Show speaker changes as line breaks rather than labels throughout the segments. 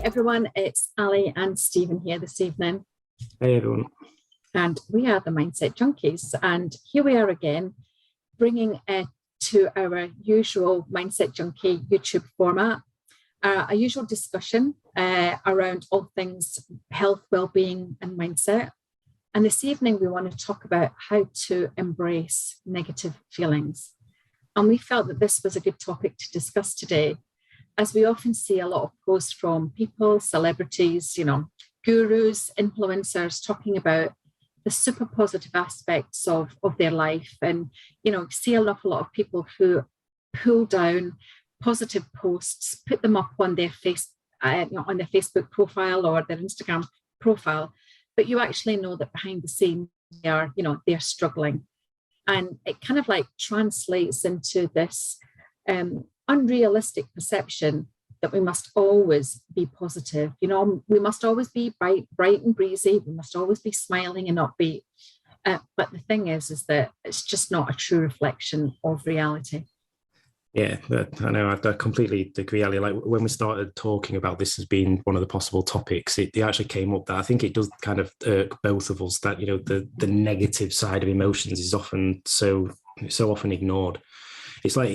everyone, it's Allie and Stephen here this evening.
Hey everyone.
And we are the Mindset Junkies. And here we are again, bringing it to our usual Mindset Junkie YouTube format, a usual discussion around all things health, well-being and mindset. And this evening, we want to talk about how to embrace negative feelings. And we felt that this was a good topic to discuss today, as we often see a lot of posts from people, celebrities, gurus, influencers talking about the super positive aspects of their life. And, see an awful lot of people who pull down positive posts, put them up on their on their Facebook profile or their Instagram profile. But you actually know that behind the scenes, they're struggling. And it kind of like translates into this unrealistic perception that we must always be positive. We must always be bright and breezy. We must always be smiling and upbeat. But the thing is that it's just not a true reflection of reality.
Yeah, I know. I completely agree, Ali. Like when we started talking about this as being one of the possible topics, it actually came up that I think it does kind of irk both of us that, the negative side of emotions is often so often ignored. It's like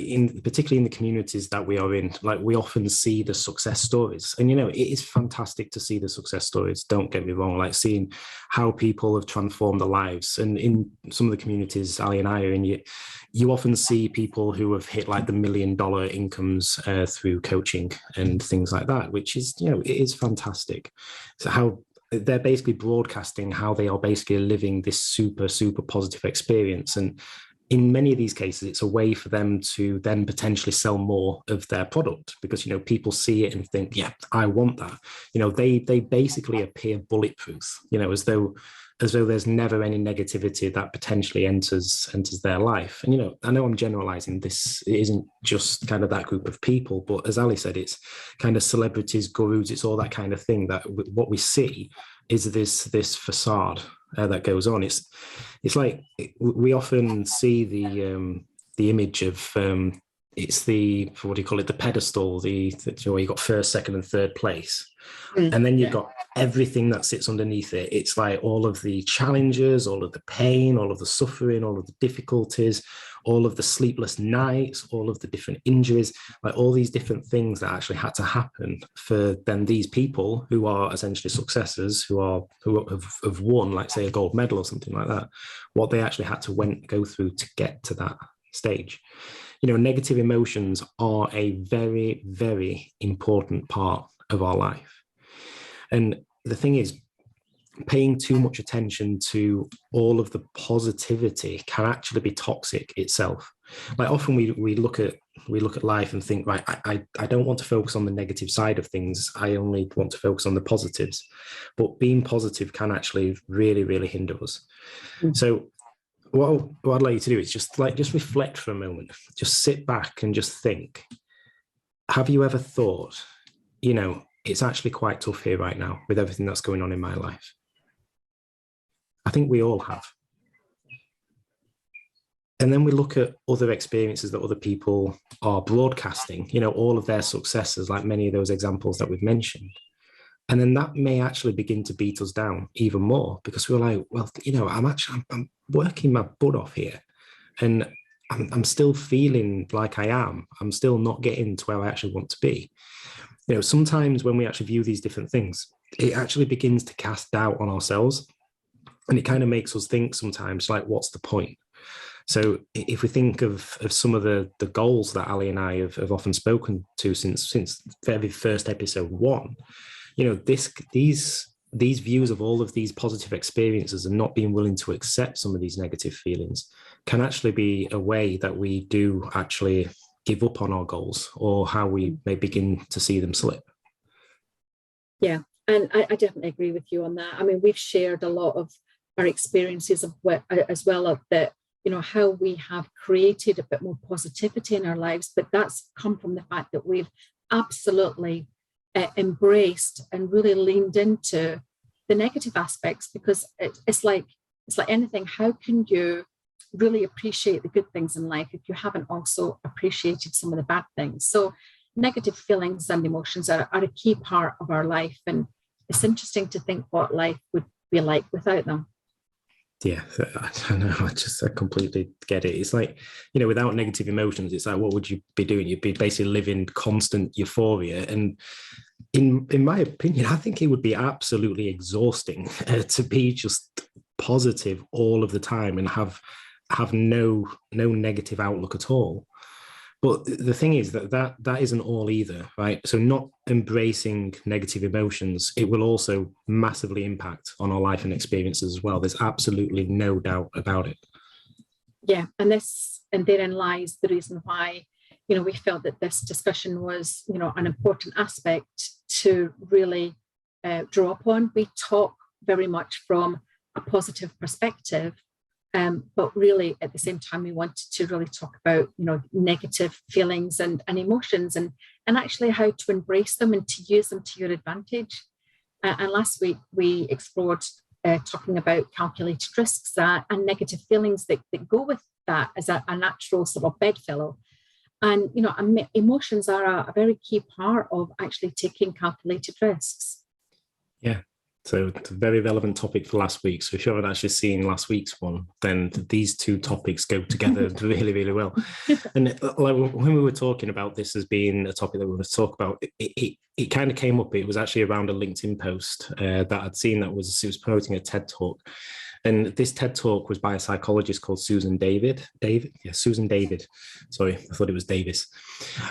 particularly in the communities that we are in, like we often see the success stories, and it is fantastic to see the success stories. Don't get me wrong, like seeing how people have transformed their lives. And in some of the communities Ali and I are in, you often see people who have hit like the $1 million incomes through coaching and things like that, which is, it is fantastic. So how they're basically broadcasting how they are basically living this super, super positive experience. And in many of these cases, it's a way for them to then potentially sell more of their product because, people see it and think, yeah, I want that. They basically appear bulletproof, as though there's never any negativity that potentially enters their life. And, I know I'm generalizing this. It isn't just kind of that group of people, but as Ali said, it's kind of celebrities, gurus, it's all that kind of thing that what we see is this facade that goes on. It's like we often see the image of it's the, what do you call it, the pedestal, where you got first, second and third place. And then you've got everything that sits underneath it. It's like all of the challenges, all of the pain, all of the suffering, all of the difficulties, all of the sleepless nights, all of the different injuries, like all these different things that actually had to happen for then these people who are essentially successes, who have won, like say a gold medal or something like that, what they actually had to go through to get to that stage. Negative emotions are a very, very important part of our life. And the thing is, paying too much attention to all of the positivity can actually be toxic itself. Like often we look at life and think, right, I don't want to focus on the negative side of things. I only want to focus on the positives. But being positive can actually really, really hinder us. So what I'd like you to do is just reflect for a moment. Just sit back and just think. Have you ever thought, it's actually quite tough here right now with everything that's going on in my life? I think we all have. And then we look at other experiences that other people are broadcasting, all of their successes, like many of those examples that we've mentioned. And then that may actually begin to beat us down even more because we're like, well, I'm working my butt off here. And I'm still feeling like I am. I'm still not getting to where I actually want to be. Sometimes when we actually view these different things, it actually begins to cast doubt on ourselves. And it kind of makes us think sometimes, like, what's the point? So if we think of some of the goals that Ali and I have often spoken to since the very first episode 1, these views of all of these positive experiences and not being willing to accept some of these negative feelings can actually be a way that we do actually give up on our goals or how we may begin to see them slip.
Yeah, and I definitely agree with you on that. I mean, we've shared a lot of our experiences of as well of that, how we have created a bit more positivity in our lives, but that's come from the fact that we've absolutely embraced and really leaned into the negative aspects, because it's like anything. How can you really appreciate the good things in life if you haven't also appreciated some of the bad things? So negative feelings and emotions are a key part of our life. And it's interesting to think what life would be like without them.
Yeah, I don't know. I completely get it. It's like, without negative emotions, it's like, what would you be doing? You'd be basically living constant euphoria. And in my opinion, I think it would be absolutely exhausting to be just positive all of the time and have no negative outlook at all. But the thing is that isn't all either, right? So not embracing negative emotions, it will also massively impact on our life and experiences as well. There's absolutely no doubt about it.
Yeah, and therein lies the reason why, we felt that this discussion was, an important aspect to really draw upon. We talk very much from a positive perspective. But really, at the same time, we wanted to really talk about, negative feelings and emotions and actually how to embrace them and to use them to your advantage. And last week, we explored talking about calculated risks and negative feelings that go with that as a natural sort of bedfellow. And, emotions are a very key part of actually taking calculated risks.
Yeah. So it's a very relevant topic for last week. So if you haven't actually seen last week's one, then these two topics go together really, really well. And when we were talking about this as being a topic that we were going to talk about, it kind of came up. It was actually around a LinkedIn post that I'd seen it was promoting a TED Talk. And this TED Talk was by a psychologist called Susan David. Susan David. Sorry, I thought it was Davis.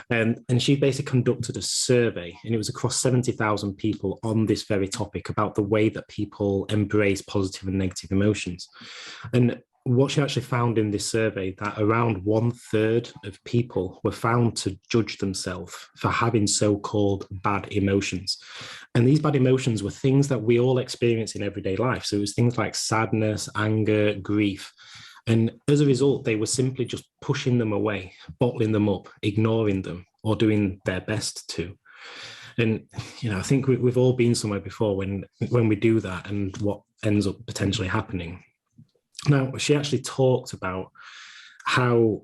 And she basically conducted a survey, and it was across 70,000 people on this very topic about the way that people embrace positive and negative emotions. And what she actually found in this survey, that around 1/3 of people were found to judge themselves for having so-called bad emotions. And these bad emotions were things that we all experience in everyday life. So it was things like sadness, anger, grief. And as a result, they were simply just pushing them away, bottling them up, ignoring them, or doing their best to. And, I think we've all been somewhere before when we do that and what ends up potentially happening. Now, she actually talked about how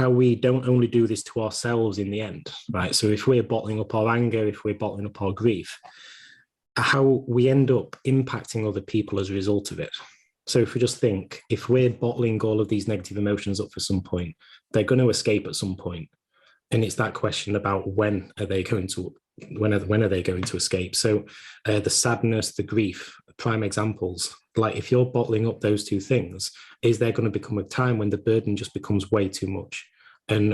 we don't only do this to ourselves in the end, right? So if we're bottling up our anger, if we're bottling up our grief, how we end up impacting other people as a result of it. So if we just think, if we're bottling all of these negative emotions up for some point, they're going to escape at some point. And it's that question about when are they going to escape? So the sadness, the grief, prime examples. Like if you're bottling up those two things, is there going to become a time when the burden just becomes way too much? And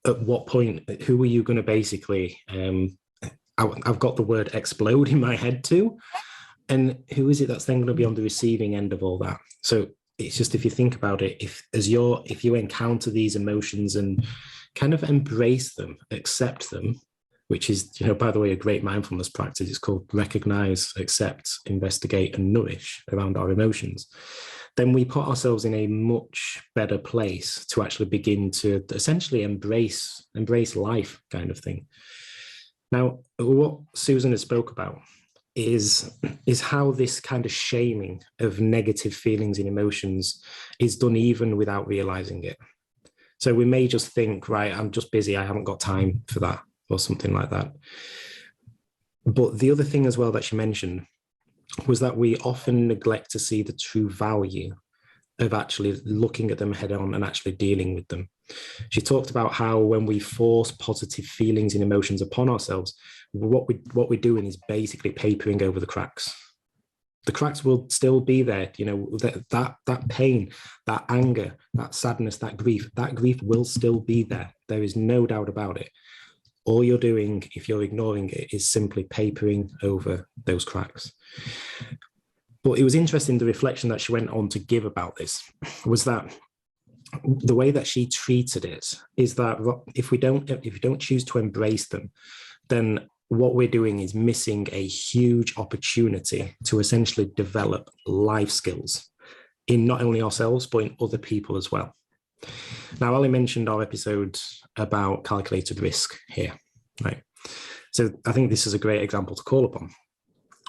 at what point, who are you going to basically, I've got the word explode in my head too. And who is it that's then going to be on the receiving end of all that? So it's just, if you think about it, if you encounter these emotions and kind of embrace them, accept them, which is, by the way, a great mindfulness practice. It's called recognize, accept, investigate, and nourish around our emotions. Then we put ourselves in a much better place to actually begin to essentially embrace life, kind of thing. Now, what Susan has spoke about is how this kind of shaming of negative feelings and emotions is done even without realizing it. So we may just think, right, I'm just busy, I haven't got time for that, or something like that. But the other thing as well that she mentioned was that we often neglect to see the true value of actually looking at them head on and actually dealing with them. She talked about how when we force positive feelings and emotions upon ourselves, what we're doing is basically papering over the cracks. The cracks will still be there, that pain, that anger, that sadness, that grief will still be there. There is no doubt about it. All you're doing, if you're ignoring it, is simply papering over those cracks. But it was interesting, the reflection that she went on to give about this was that the way that she treated it is that if you don't choose to embrace them, then what we're doing is missing a huge opportunity to essentially develop life skills in not only ourselves, but in other people as well. Now, Allie mentioned our episode about calculated risk here, right? So I think this is a great example to call upon,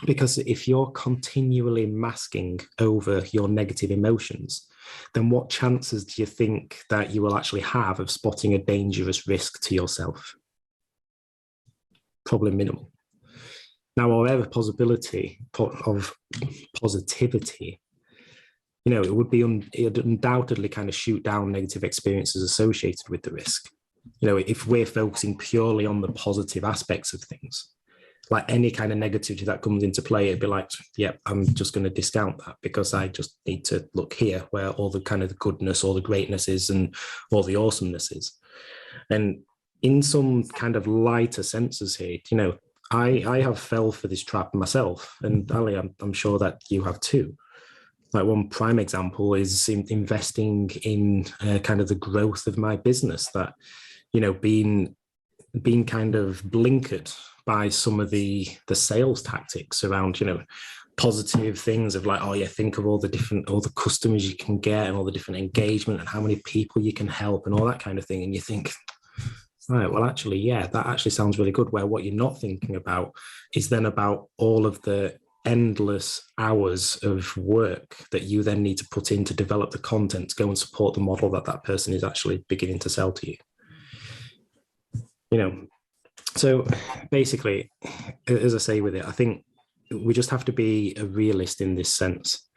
because if you're continually masking over your negative emotions, then what chances do you think that you will actually have of spotting a dangerous risk to yourself? problem minimal. Now, however, possibility of positivity, it would undoubtedly kind of shoot down negative experiences associated with the risk. If we're focusing purely on the positive aspects of things, like any kind of negativity that comes into play, it'd be like, yep, I'm just going to discount that because I just need to look here where all the kind of the goodness, all the greatness is and all the awesomeness is. And in some kind of lighter senses here, I have fell for this trap myself, and Allie, I'm sure that you have too. Like one prime example is investing in kind of the growth of my business, that, being kind of blinkered by some of the sales tactics around, positive things of like, oh yeah, think of all the customers you can get and all the different engagement and how many people you can help and all that kind of thing. And you think, right, well, actually, yeah, that actually sounds really good. Where what you're not thinking about is then about all of the endless hours of work that you then need to put in to develop the content to go and support the model that person is actually beginning to sell to you. So basically, as I say with it, I think we just have to be a realist in this sense,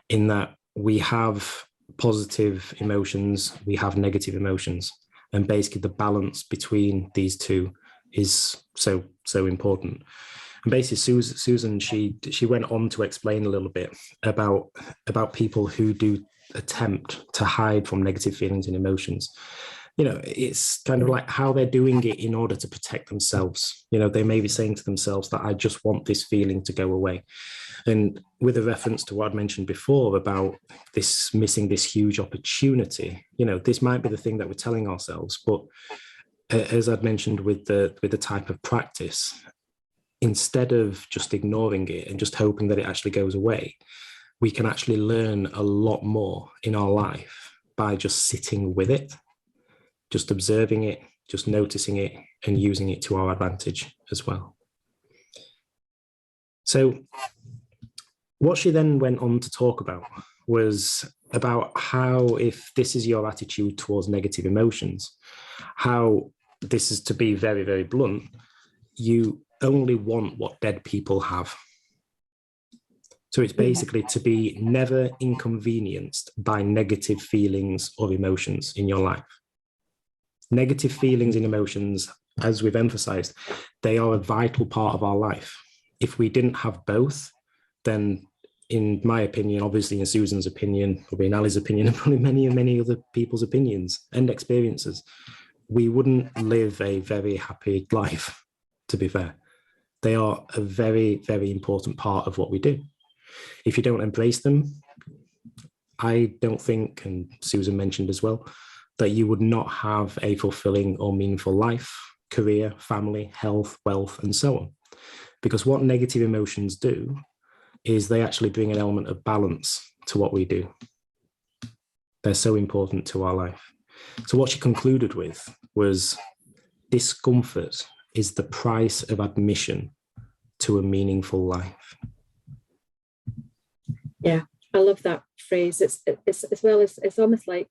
in that we have positive emotions, we have negative emotions. And basically the balance between these two is so important. And basically Susan, she went on to explain a little bit about people who do attempt to hide from negative feelings and emotions. It's kind of like how they're doing it in order to protect themselves. They may be saying to themselves that I just want this feeling to go away. And with a reference to what I'd mentioned before about this missing this huge opportunity, this might be the thing that we're telling ourselves. But as I'd mentioned with the type of practice, instead of just ignoring it and just hoping that it actually goes away, we can actually learn a lot more in our life by just sitting with it, just observing it, just noticing it and using it to our advantage as well. So what she then went on to talk about was about how, if this is your attitude towards negative emotions, how this is, to be very, very blunt, you only want what dead people have. So it's basically to be never inconvenienced by negative feelings or emotions in your life. Negative feelings and emotions, as we've emphasized, they are a vital part of our life. If we didn't have both, then in my opinion, obviously in Susan's opinion, probably in Allie's opinion, and probably many other people's opinions and experiences, we wouldn't live a very happy life, to be fair. They are a very, very important part of what we do. If you don't embrace them, I don't think, and Susan mentioned as well, that you would not have a fulfilling or meaningful life, career, family, health, wealth, and so on. Because what negative emotions do is they actually bring an element of balance to what we do. They're so important to our life. So what she concluded with was, discomfort is the price of admission to a meaningful life.
Yeah, I love that phrase. It's as well as, it's almost like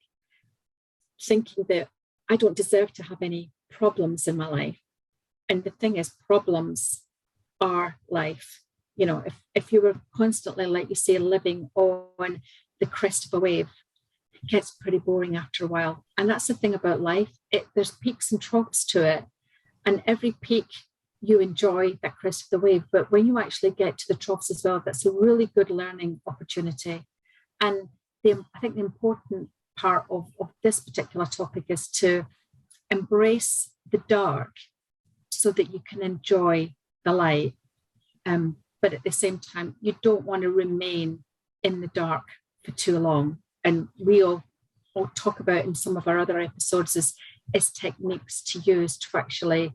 thinking that I don't deserve to have any problems in my life. And the thing is, problems are life. If you were constantly, like you say, living on the crest of a wave, it gets pretty boring after a while. And that's the thing about life. There's peaks and troughs to it. And every peak you enjoy that crest of the wave. But when you actually get to the troughs as well, that's a really good learning opportunity. And I think the important part of this particular topic is to embrace the dark so that you can enjoy the light. But at the same time, you don't want to remain in the dark for too long. And we'll talk about in some of our other episodes is techniques to use to actually,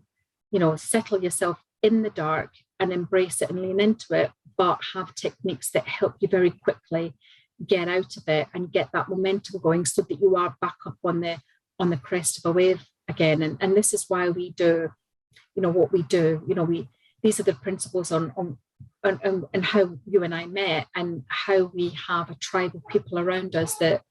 settle yourself in the dark and embrace it and lean into it, but have techniques that help you very quickly get out of it and get that momentum going so that you are back up on the crest of a wave again. And this is why we do, what we do. These are the principles on how you and I met, and how we have a tribe of people around us that,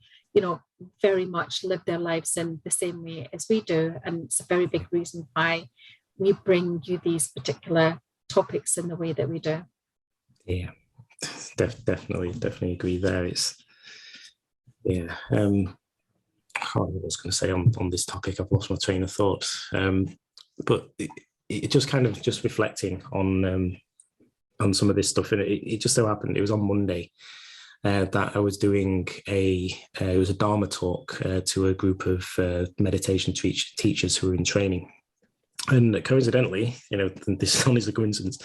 very much live their lives in the same way as we do. And it's a very big reason why we bring you these particular topics in the way that we do.
Yeah, definitely agree there. It's, yeah, I can't remember what I was going to say on this topic. I've lost my train of thought. But it just kind of just reflecting on some of this stuff, and it just so happened it was on Monday that I was doing it was a Dharma talk to a group of meditation teachers who were in training. And coincidentally, this is a coincidence,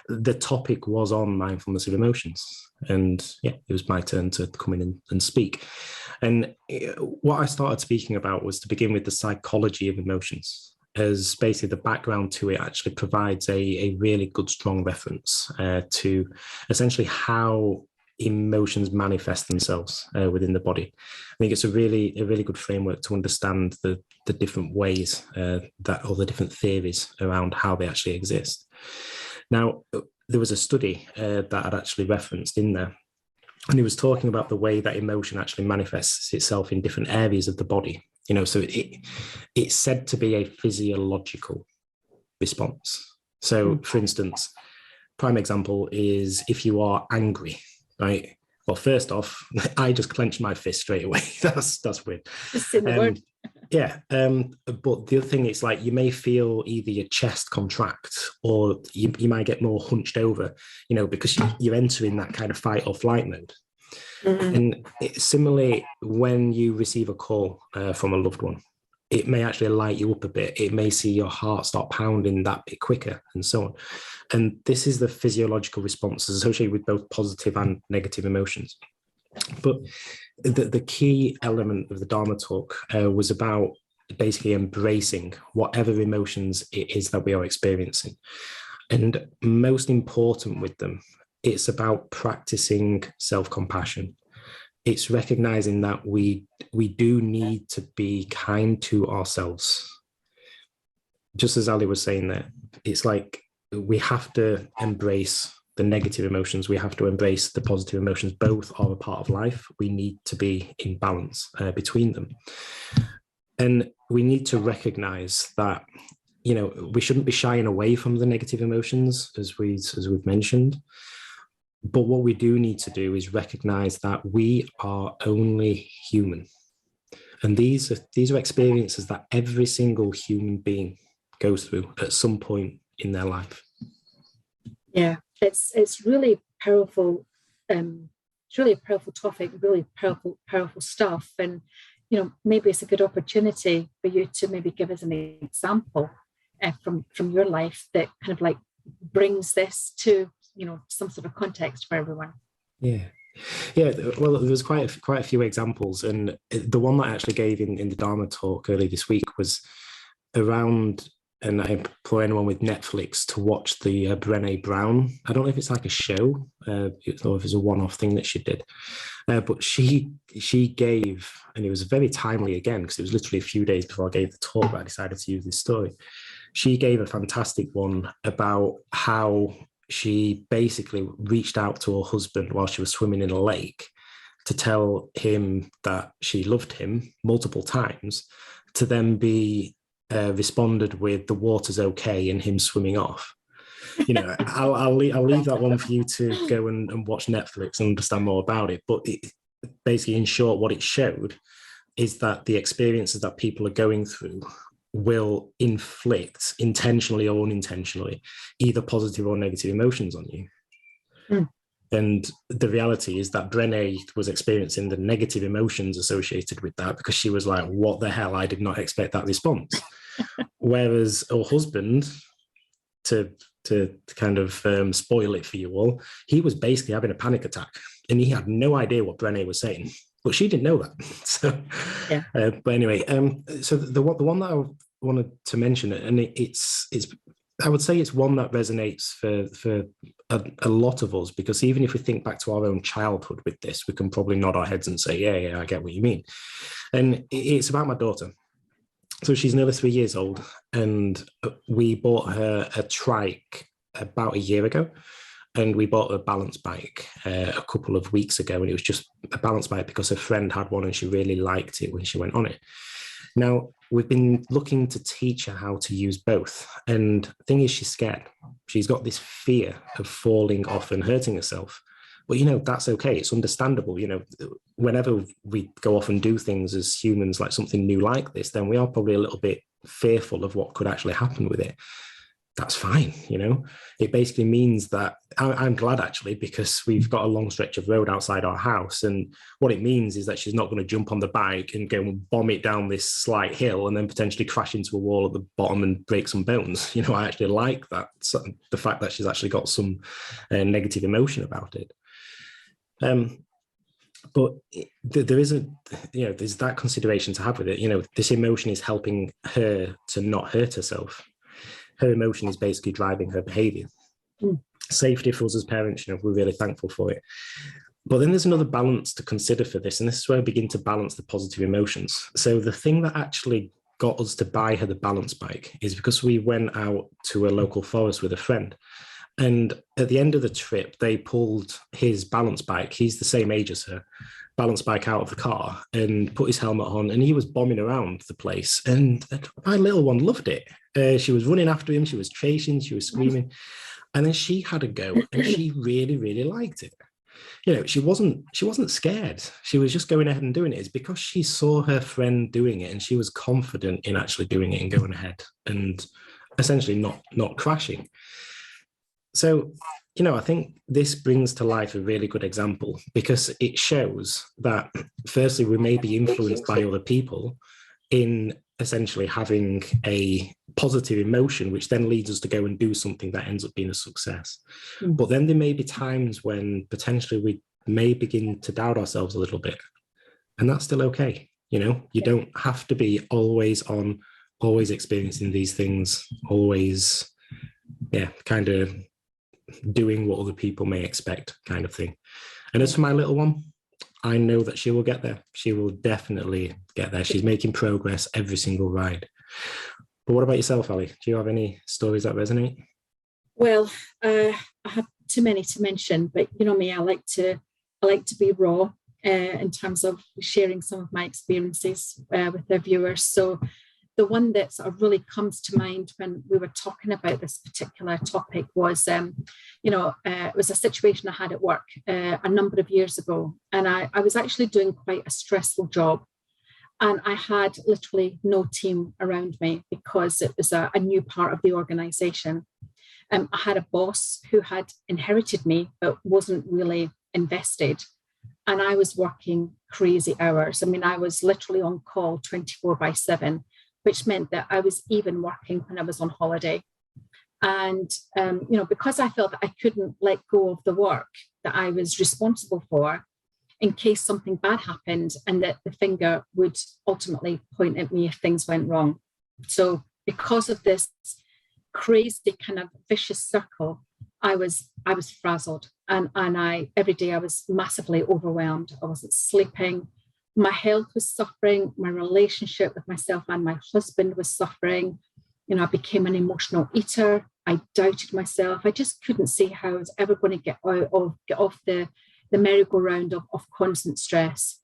the topic was on mindfulness of emotions. And yeah, it was my turn to come in and speak. And what I started speaking about was to begin with the psychology of emotions, as basically the background to it actually provides a really good, strong reference to essentially how emotions manifest themselves within the body. I think it's a really good framework to understand the different ways or the different theories around how they actually exist. Now, there was a study that I'd actually referenced in there, and it was talking about the way that emotion actually manifests itself in different areas of the body. So it's said to be a physiological response. So, for instance, prime example is if you are angry, right? Well, first off, I just clenched my fist straight away. That's weird.
Just in the word.
Yeah. But the other thing is, like, you may feel either your chest contract or you might get more hunched over, because you're entering that kind of fight or flight mode. Mm-hmm. And similarly, when you receive a call from a loved one, it may actually light you up a bit. It may see your heart start pounding that bit quicker and so on. And this is the physiological responses associated with both positive and negative emotions. But the key element of the Dharma talk was about basically embracing whatever emotions it is that we are experiencing. And most important with them, it's about practicing self-compassion. It's recognizing that we do need to be kind to ourselves. Just as Ali was saying there, it's like we have to embrace the negative emotions. We have to embrace the positive emotions. Both are a part of life. We need to be in balance between them. And we need to recognize that, we shouldn't be shying away from the negative emotions, as we've mentioned. But what we do need to do is recognize that we are only human. And these are experiences that every single human being goes through at some point in their life.
Yeah, it's really powerful. It's really a powerful topic, really powerful stuff. And, maybe it's a good opportunity for you to maybe give us an example from your life that kind of like brings this to, some sort of context for everyone. Yeah.
Well, there was quite a few examples, and the one that I actually gave in the Dharma talk earlier this week was around, and I implore anyone with Netflix to watch the Brené Brown. I don't know if it's like a show or if it's a one-off thing that she did, but she gave, and it was very timely again because it was literally a few days before I gave the talk that I decided to use this story. She gave a fantastic one about how she basically reached out to her husband while she was swimming in a lake to tell him that she loved him multiple times, to then be responded with the water's okay and him swimming off. I'll leave that one for you to go and watch Netflix and understand more about it. But basically, in short, what it showed is that the experiences that people are going through will inflict, intentionally or unintentionally, either positive or negative emotions on you. And the reality is that Brené was experiencing the negative emotions associated with that because she was like, what the hell? I did not expect that response. Whereas her husband, to kind of spoil it for you all, he was basically having a panic attack and he had no idea what Brené was saying, but she didn't know that. So, yeah. But anyway, so the one that I wanted to mention, and it's I would say it's one that resonates for a lot of us, because even if we think back to our own childhood with this, we can probably nod our heads and say, yeah, I get what you mean. And it's about my daughter. So she's nearly 3 years old, and we bought her a trike about a year ago, and we bought a balance bike a couple of weeks ago, and it was just a balance bike because her friend had one and she really liked it when she went on it. Now, we've been looking to teach her how to use both. And the thing is, she's scared. She's got this fear of falling off and hurting herself. But, that's okay. It's understandable. Whenever we go off and do things as humans, like something new like this, then we are probably a little bit fearful of what could actually happen with it. That's fine. It basically means that I'm glad, actually, because we've got a long stretch of road outside our house. And what it means is that she's not going to jump on the bike and go and bomb it down this slight hill and then potentially crash into a wall at the bottom and break some bones. I actually like that. So the fact that she's actually got some negative emotion about it. But there isn't, there's that consideration to have with it. This emotion is helping her to not hurt herself. Her emotion is basically driving her behavior. Safety for us as parents, we're really thankful for it. But then there's another balance to consider for this, and this is where I begin to balance the positive emotions. So the thing that actually got us to buy her the balance bike is because we went out to a local forest with a friend. And at the end of the trip, they pulled his balance bike. He's the same age as her. Balance bike out of the car and put his helmet on, and he was bombing around the place. And my little one loved it. She was running after him. She was chasing. She was screaming. And then she had a go, and she really, really liked it. She wasn't scared. She was just going ahead and doing it. It's because she saw her friend doing it, and she was confident in actually doing it and going ahead and essentially not crashing. So, I think this brings to life a really good example, because it shows that, firstly, we may be influenced by other people in essentially having a positive emotion, which then leads us to go and do something that ends up being a success. But then there may be times when potentially we may begin to doubt ourselves a little bit. And that's still okay. You don't have to be always on, always experiencing these things, always, kind of doing what other people may expect, kind of thing. And as for my little one, I know that she will get there. She will definitely get there. She's making progress every single ride. But what about yourself, Allie? Do you have any stories that resonate?
Well, I have too many to mention, but me, I like to be raw in terms of sharing some of my experiences with the viewers. So the one that sort of really comes to mind when we were talking about this particular topic was, it was a situation I had at work a number of years ago. And I was actually doing quite a stressful job. And I had literally no team around me because it was a new part of the organisation. I had a boss who had inherited me, but wasn't really invested. And I was working crazy hours. I mean, I was literally on call 24/7. Which meant that I was even working when I was on holiday. And, because I felt that I couldn't let go of the work that I was responsible for in case something bad happened, and that the finger would ultimately point at me if things went wrong. So because of this crazy kind of vicious circle, I was frazzled. And every day I was massively overwhelmed. I wasn't sleeping. My health was suffering. My relationship with myself and my husband was suffering. I became an emotional eater. I doubted myself. I just couldn't see how I was ever going to get off the merry-go-round of constant stress.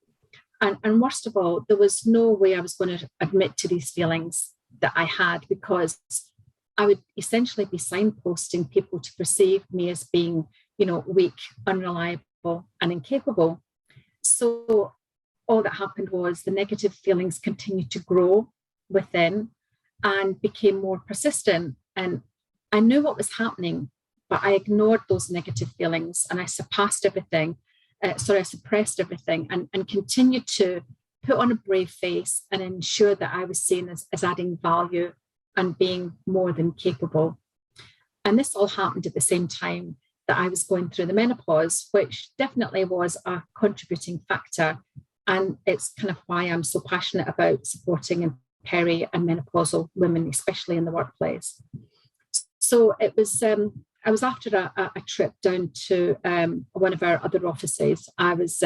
And worst of all, there was no way I was going to admit to these feelings that I had, because I would essentially be signposting people to perceive me as being, weak, unreliable, and incapable. So all that happened was the negative feelings continued to grow within and became more persistent. And I knew what was happening, but I ignored those negative feelings, and I suppressed everything and continued to put on a brave face and ensure that I was seen as adding value and being more than capable. And this all happened at the same time that I was going through the menopause, which definitely was a contributing factor. And it's kind of why I'm so passionate about supporting peri and menopausal women, especially in the workplace. So it was, I was after a trip down to one of our other offices. I was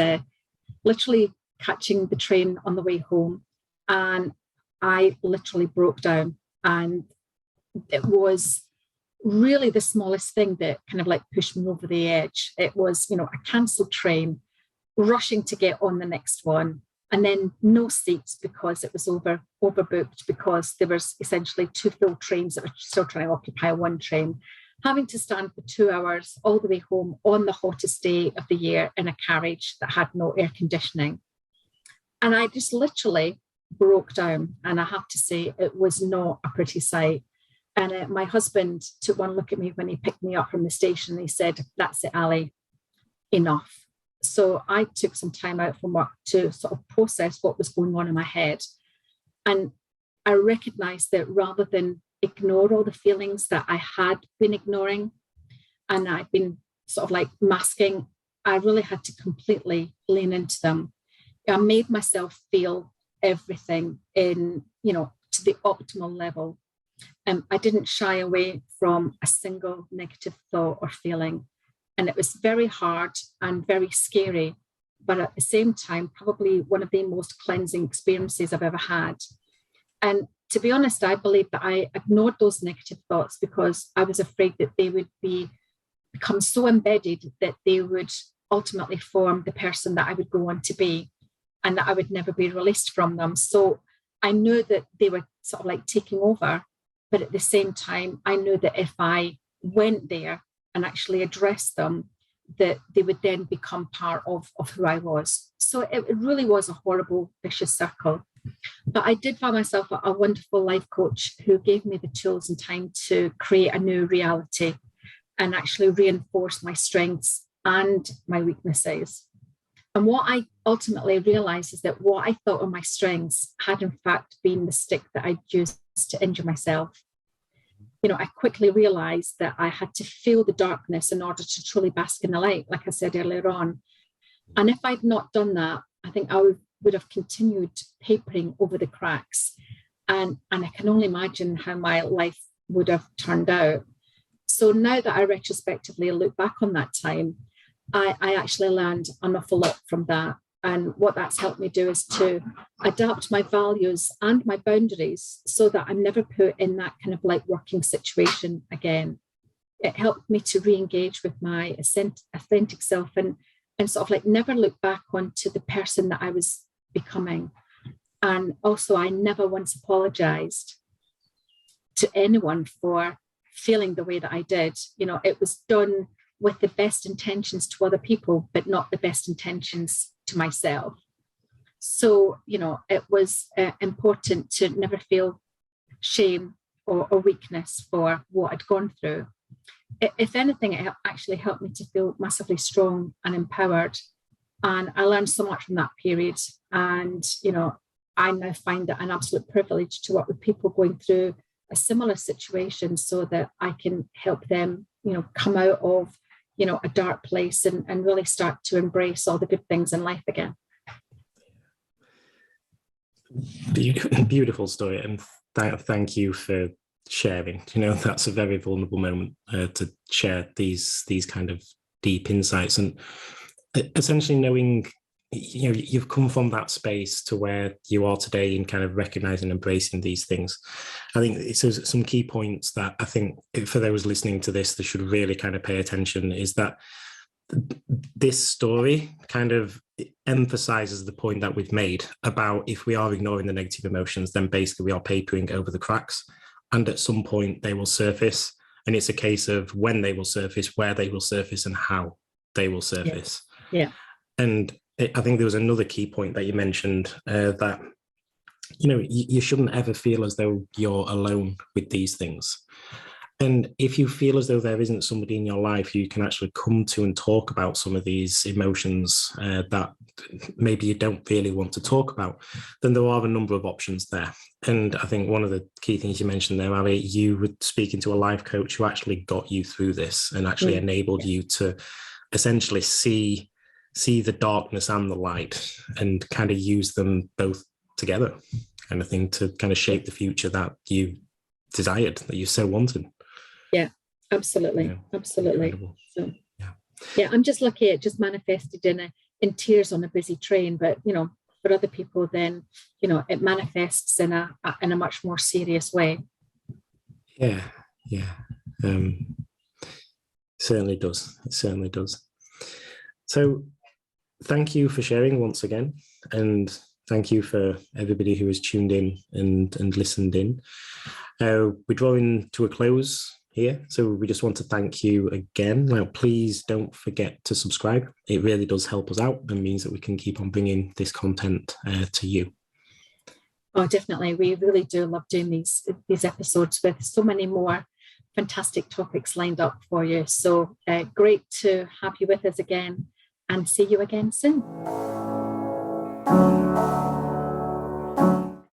literally catching the train on the way home, and I literally broke down. And it was really the smallest thing that kind of like pushed me over the edge. It was, a cancelled train, rushing to get on the next one, and then no seats because it was overbooked, because there was essentially 2 full trains that were still trying to occupy one train, having to stand for 2 hours all the way home on the hottest day of the year in a carriage that had no air conditioning. And I just literally broke down. And I have to say, it was not a pretty sight. And my husband took one look at me when he picked me up from the station, and he said, "That's it, Allie, enough." So I took some time out from work to sort of process what was going on in my head. And I recognized that rather than ignore all the feelings that I had been ignoring and I'd been sort of like masking, I really had to completely lean into them. I made myself feel everything in, to the optimal level. I didn't shy away from a single negative thought or feeling. And it was very hard and very scary, but at the same time, probably one of the most cleansing experiences I've ever had. And to be honest, I believe that I ignored those negative thoughts because I was afraid that they would become so embedded that they would ultimately form the person that I would go on to be, and that I would never be released from them. So I knew that they were sort of like taking over, but at the same time, I knew that if I went there and actually addressed them, that they would then become part of who I was. So it really was a horrible, vicious circle. But I did find myself a wonderful life coach who gave me the tools and time to create a new reality and actually reinforce my strengths and my weaknesses. And what I ultimately realized is that what I thought were my strengths had in fact been the stick that I used to injure myself. I quickly realized that I had to feel the darkness in order to truly bask in the light, like I said earlier on. And if I'd not done that, I think I would have continued papering over the cracks. And I can only imagine how my life would have turned out. So now that I retrospectively look back on that time, I actually learned an awful lot from that. And what that's helped me do is to adapt my values and my boundaries so that I'm never put in that kind of like working situation again. It helped me to re-engage with my authentic self and sort of like never look back onto the person that I was becoming. And also, I never once apologized to anyone for feeling the way that I did. It was done with the best intentions to other people, but not the best intentions to myself. So, it was important to never feel shame or weakness for what I'd gone through. If anything, it actually helped me to feel massively strong and empowered. And I learned so much from that period. And, I now find it an absolute privilege to work with people going through a similar situation so that I can help them, come out of a dark place and really start to embrace all the good things in life again.
Beautiful story, and thank you for sharing. That's a very vulnerable moment to share these kind of deep insights, and essentially knowing you've come from that space to where you are today and kind of recognizing and embracing these things. I think it's some key points that I think for those listening to this, they should really kind of pay attention, is that this story kind of emphasizes the point that we've made about if we are ignoring the negative emotions, then basically we are papering over the cracks, and at some point they will surface, and it's a case of when they will surface, where they will surface, and how they will surface.
Yeah.
And I think there was another key point that you mentioned, that you shouldn't ever feel as though you're alone with these things. And if you feel as though there isn't somebody in your life you can actually come to and talk about some of these emotions that maybe you don't really want to talk about, then there are a number of options there. And I think one of the key things you mentioned there, Allie, you were speaking to a life coach who actually got you through this and actually enabled you to essentially see the darkness and the light and kind of use them both together, kind of thing, to kind of shape the future that you desired, that you so wanted.
Yeah, absolutely. Absolutely. So,
yeah,
I'm just lucky it just manifested in tears on a busy train, but for other people then it manifests in a much more serious way.
Certainly does. It certainly does. So thank you for sharing once again, and thank you for everybody who has tuned in and listened in. We're drawing to a close here, so we just want to thank you again. Now, please don't forget to subscribe. It really does help us out and means that we can keep on bringing this content to you.
Oh, definitely. We really do love doing these episodes with so many more fantastic topics lined up for you. So great to have you with us again, and see you again soon.